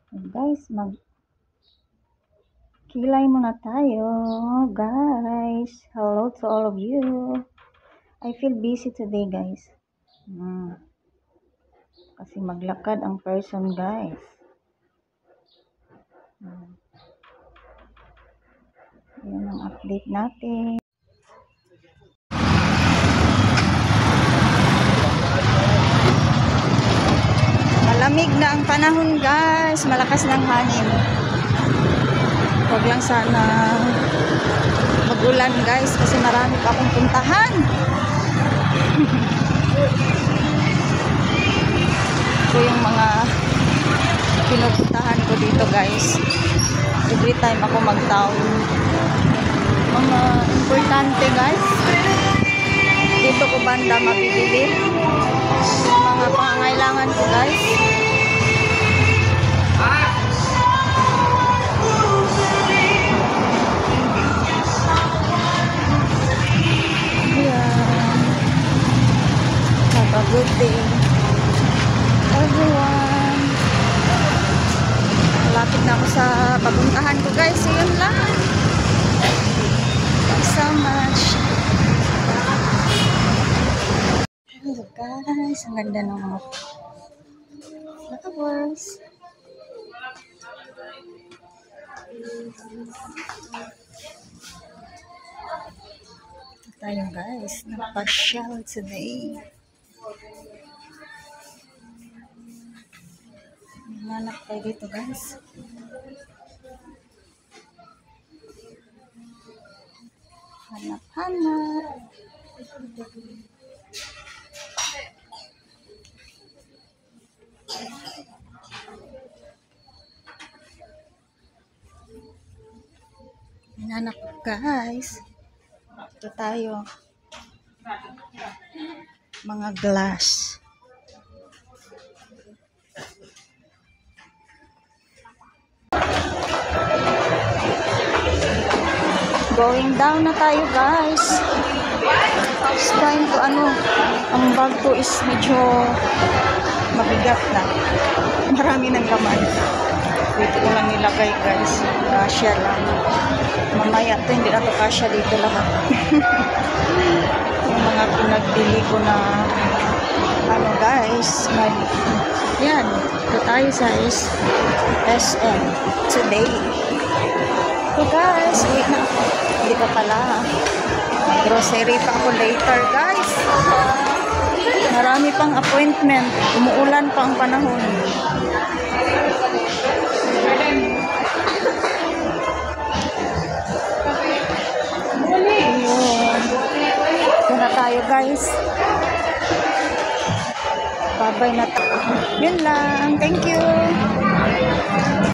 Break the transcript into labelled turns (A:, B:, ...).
A: Guys, kilay muna tayo. Guys, hello to all of you. I feel busy today, guys. Kasi maglakad ang person, guys. Yan ang update natin. Malamig na ang panahon, guys. Malakas ng hangin. Huwag lang sana mag-ulan, guys, kasi marami pa akong puntahan. Ito yung mga pinupuntahan ko dito, guys. Every time ako mag-town. Mga importante, guys. Dito ko banda mabibili mga pangangailangan ko, guys. Have a good day, everyone. Malapit na ako sa papuntahan ko, guys. So, yun lang. Thank you so much. Hello, guys. Ang ganda ng mga flowers. Ito tayo, guys. Napasyal today. Nanap tayo dito, guys. Hanap-hanap. Nanap, guys. Ito tayo. Mga glass. Going down na tayo, guys. It's time to ang bag ko is medyo mabigat na. Marami ng laman. Dito ko lang nilagay, guys. Kasya lang. Mamaya ito, hindi na ito kasya dito lahat. Yung mga pinagbili ko na guys. Yan. Ito tayo sa SM today. So guys, wait na ako. Hindi pa pala. Grocery pa ako later, guys. Marami pang appointment. Umuulan pa ang panahon. Ito na tayo, guys. Bye-bye na tayo. Yun lang. Thank you.